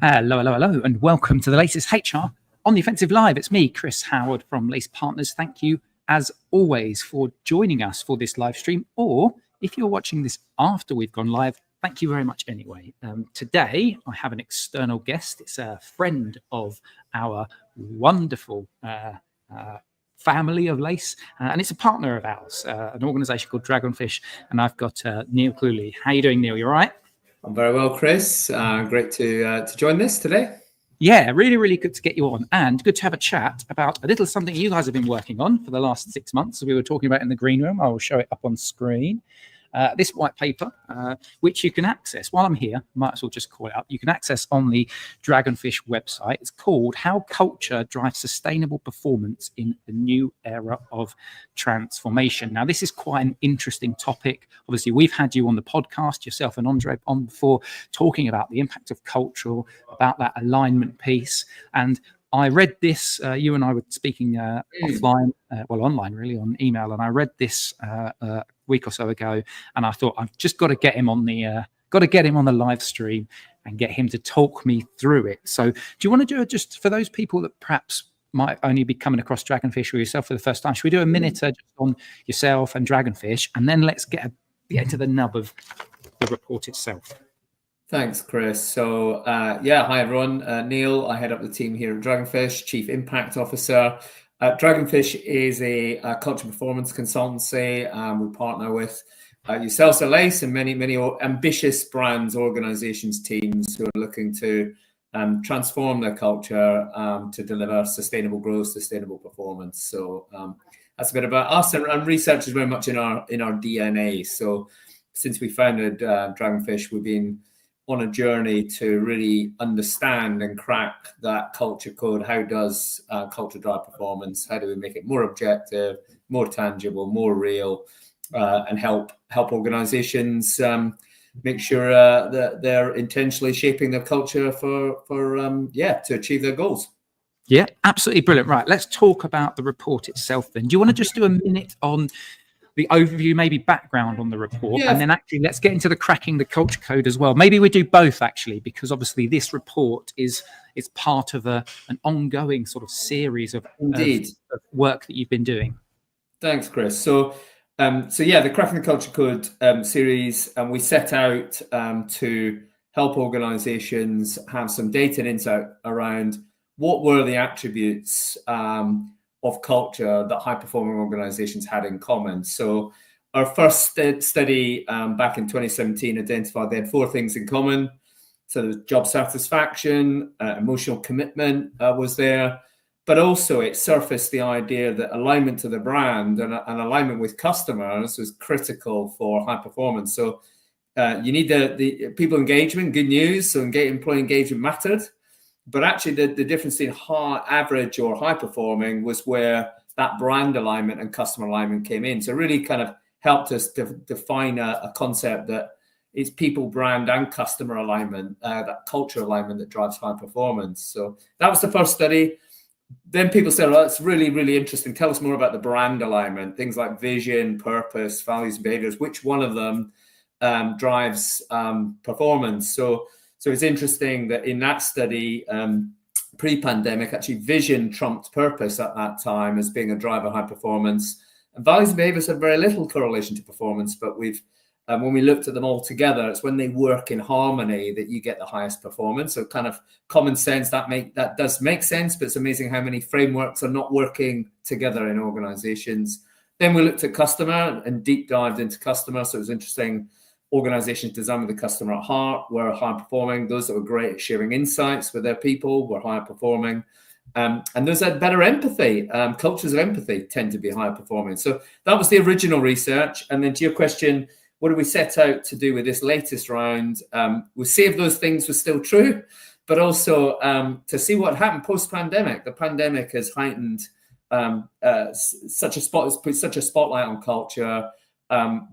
Hello, and welcome to the latest HR on the Offensive Live. It's me, Chris Howard from Lace Partners. Thank you, as always, for joining us for this live stream. Or if you're watching this after we've gone live, thank you very much anyway. Today, I have an external guest. It's a friend of our wonderful family of Lace, and it's a partner of ours, an organisation called Dragonfish. And I've got Neil Cluley. How are you doing, Neil? You all right? I'm very well, Chris. Great to join this today. Yeah, really good to get you on, and good to have a chat about a little something you guys have been working on for the last 6 months. We were talking about in the green room. I will show it up on screen. This white paper, which you can access while I'm here, might as well just call it up. You can access on the Dragonfish website. It's called How Culture Drives Sustainable Performance in the New Era of Transformation. Now, this is quite an interesting topic. Obviously, we've had you on the podcast, yourself and Andre, on before, talking about the impact of culture, about that alignment piece. And I read this, you and I were speaking offline, online really, on email, and I read this week or so ago, and I thought I've just got to get him on the live stream and get him to talk me through it. So do you want to do it just for those people that perhaps might only be coming across Dragonfish or yourself for the first time? Should we do a minute just on yourself and Dragonfish, and then let's get into the nub of the report itself? Thanks, Chris. So, hi, everyone. Neil, I head up the team here at Dragonfish, Chief Impact Officer. Dragonfish is a culture performance consultancy. We partner with yourselves at Lace and many ambitious brands, organizations, teams who are looking to transform their culture to deliver sustainable growth, sustainable performance. So that's a bit about us, and research is very much in our DNA. So since we founded Dragonfish, we've been on a journey to really understand and crack that culture code. How does culture drive performance? How do we make it more objective, more tangible, more real, and help organizations make sure that they're intentionally shaping their culture to achieve their goals. Yeah, absolutely brilliant. Right, let's talk about the report itself then. Do you want to just do a minute on the overview, maybe background on the report, and then actually let's get into the cracking the culture code as well. Maybe we do both actually, because obviously this report is part of an ongoing sort of series of work that you've been doing. Thanks, Chris. So the Cracking the Culture Code series, and we set out to help organizations have some data and insight around what were the attributes of culture that high-performing organizations had in common. So our first study back in 2017 identified they had 4 things in common. So job satisfaction, emotional commitment was there, but also it surfaced the idea that alignment to the brand and alignment with customers was critical for high performance. So you need the people engagement, good news, so employee engagement mattered. But actually, the difference in average or high performing was where that brand alignment and customer alignment came in. So it really kind of helped us define a concept that it's people, brand, and customer alignment, that culture alignment that drives high performance. So that was the first study. Then people said, "Well, that's really, really interesting. Tell us more about the brand alignment, things like vision, purpose, values, and behaviors. Which one of them drives performance?" So it's interesting that in that study, pre-pandemic, actually vision trumped purpose at that time as being a driver of high performance. And values and behaviors have very little correlation to performance, but when we looked at them all together, it's when they work in harmony that you get the highest performance. So kind of common sense, that does make sense, but it's amazing how many frameworks are not working together in organizations. Then we looked at customer and deep dived into customer. So it was interesting. Organizations designed with the customer at heart were high performing. Those that were great at sharing insights with their people were high performing. And those had better empathy. Cultures of empathy tend to be higher performing. So that was the original research. And then to your question, what did we set out to do with this latest round? We see if those things were still true, but also to see what happened post-pandemic. The pandemic has heightened put such a spotlight on culture.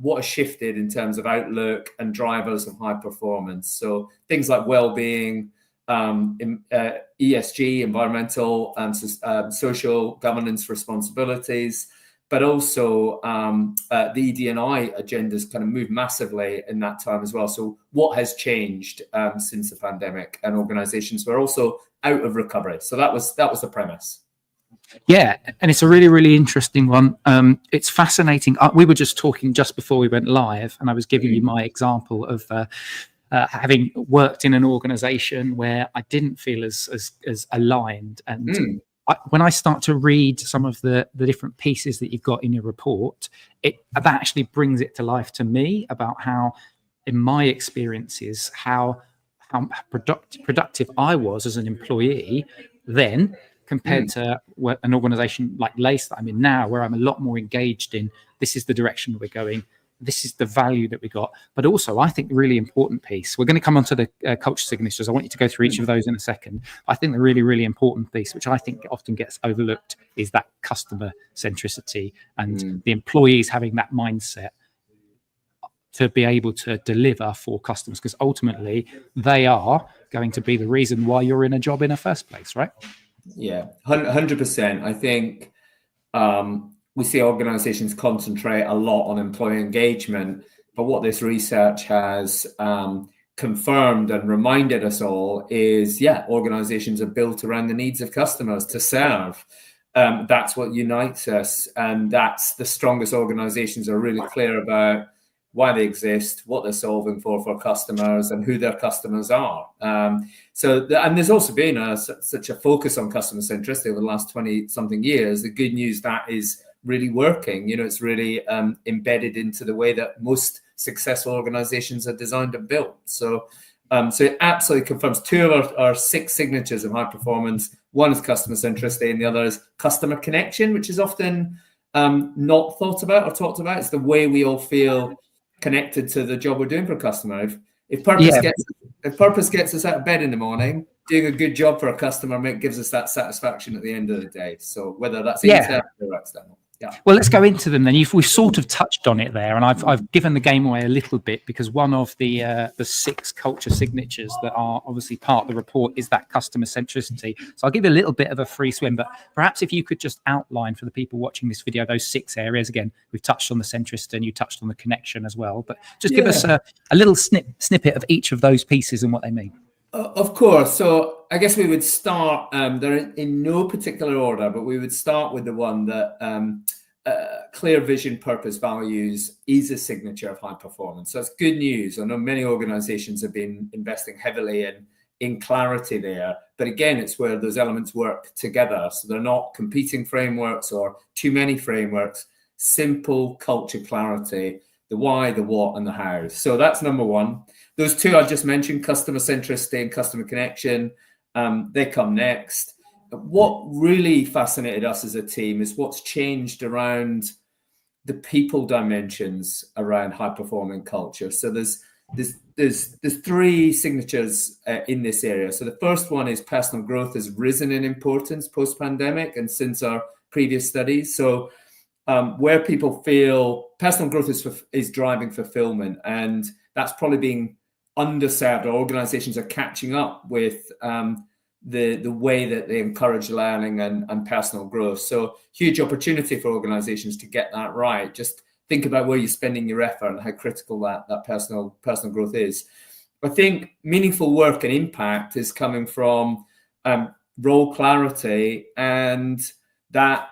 What has shifted in terms of outlook and drivers of high performance. So things like well-being, ESG, environmental and social governance responsibilities, but also the ED&I agendas kind of moved massively in that time as well. So what has changed since the pandemic? And organizations were also out of recovery. So that was the premise. Yeah, and it's a really, really interesting one. It's fascinating. We were just talking just before we went live, and I was giving you my example of having worked in an organization where I didn't feel as aligned. And when I start to read some of the different pieces that you've got in your report, that actually brings it to life to me about how, in my experiences, how productive I was as an employee then, compared to an organization like Lace that I'm in now, where I'm a lot more engaged in, this is the direction we're going, this is the value that we got. But also, I think the really important piece, we're going to come on to the culture signatures. I want you to go through each of those in a second. I think the really, really important piece, which I think often gets overlooked, is that customer centricity and the employees having that mindset to be able to deliver for customers, because ultimately they are going to be the reason why you're in a job in the first place, right? Yeah, 100%. I think we see organizations concentrate a lot on employee engagement, but what this research has confirmed and reminded us all is, organizations are built around the needs of customers to serve. That's what unites us, and that's the strongest organizations are really clear about why they exist, what they're solving for customers, and who their customers are. And there's also been such a focus on customer centricity over the last 20-something years. The good news, that is really working. It's really embedded into the way that most successful organizations are designed and built. So it absolutely confirms 2 of our 6 signatures of high performance. One is customer centricity, and the other is customer connection, which is often not thought about or talked about. It's the way we all feel connected to the job we're doing for a customer. If purpose gets us out of bed in the morning, doing a good job for a customer gives us that satisfaction at the end of the day. So whether that's internal or external. Yeah. Well, let's go into them then. We've sort of touched on it there, and I've given the game away a little bit, because one of the 6 culture signatures that are obviously part of the report is that customer centricity. So I'll give you a little bit of a free swim, but perhaps if you could just outline for the people watching this video those 6 areas. Again, we've touched on the centricity and you touched on the connection as well, but just give us a little snippet of each of those pieces and what they mean. Of course. So I guess we would start, they're in no particular order, but we would start with the one that clear vision, purpose, values is a signature of high performance. So it's good news. I know many organizations have been investing heavily in clarity there, but again, it's where those elements work together. So they're not competing frameworks or too many frameworks, simple culture clarity, the why, the what, and the how. So that's number 1. Those 2 I just mentioned, customer centricity and customer connection, they come next. What really fascinated us as a team is what's changed around the people dimensions around high performing culture. So there's 3 signatures in this area. So the first one is personal growth has risen in importance post pandemic and since our previous studies. So where people feel personal growth is driving fulfillment, and that's probably being underserved, or organizations are catching up with the way that they encourage learning and personal growth. So huge opportunity for organizations to get that right. Just think about where you're spending your effort and how critical that personal growth is. I think meaningful work and impact is coming from role clarity and that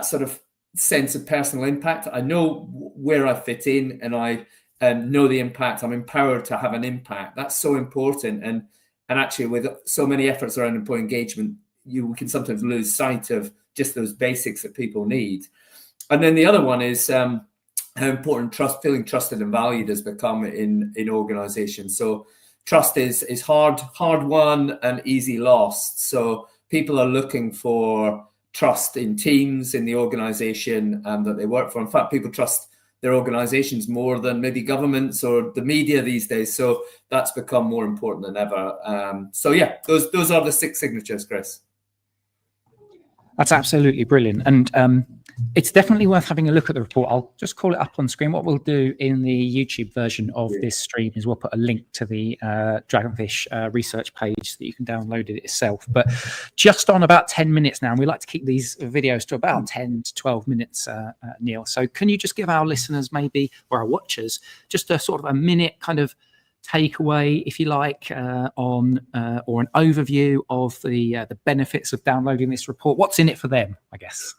sort of sense of personal impact. I know where I fit in, and I know the impact. I'm empowered to have an impact. That's so important. And actually, with so many efforts around employee engagement, we can sometimes lose sight of just those basics that people need. And then the other one is how important feeling trusted and valued has become in organizations. So trust is hard won and easy lost. So people are looking for trust in teams, in the organization that they work for. In fact, people trust their organizations more than maybe governments or the media these days. So that's become more important than ever. Those are the 6 signatures, Chris. That's absolutely brilliant. And it's definitely worth having a look at the report. I'll just call it up on screen. What we'll do in the YouTube version of this stream is we'll put a link to the Dragonfish research page so that you can download it yourself. But just on about 10 minutes now, and we like to keep these videos to about 10 to 12 minutes, Neil. So can you just give our listeners maybe, or our watchers, just a sort of a minute kind of takeaway, if you like, on or an overview of the benefits of downloading this report? What's in it for them, I guess?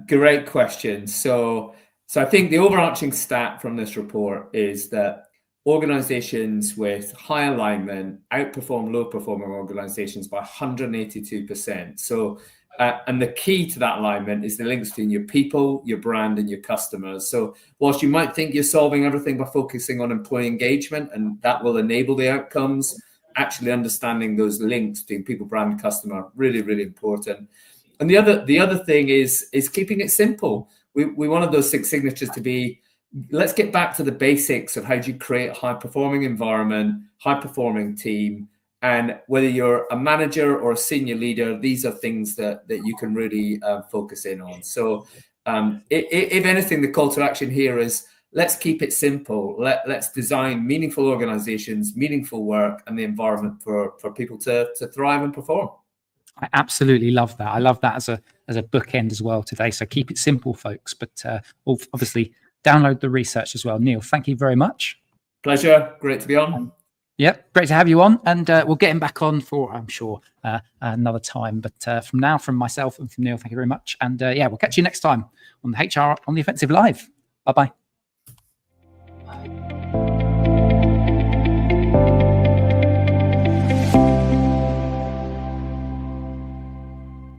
Great question. So I think the overarching stat from this report is that organizations with high alignment outperform low performing organizations by 182%. So and the key to that alignment is the links between your people, your brand, and your customers. So whilst you might think you're solving everything by focusing on employee engagement, and that will enable the outcomes, actually understanding those links between people, brand, and customer, really, really important. And the other thing is keeping it simple. We wanted those 6 signatures to be, let's get back to the basics of how do you create a high-performing environment, high-performing team, and whether you're a manager or a senior leader, these are things that you can really focus in on. So if anything, the call to action here is let's keep it simple. Let's design meaningful organizations, meaningful work, and the environment for people to thrive and perform. I absolutely love that. I love that as a bookend as well today. So keep it simple, folks. But obviously, download the research as well. Neil, thank you very much. Pleasure. Great to be on. Yep, great to have you on. And we'll get him back on for, I'm sure, another time. But from now, from myself and from Neil, thank you very much. And we'll catch you next time on the HR on the Offensive Live. Bye-bye.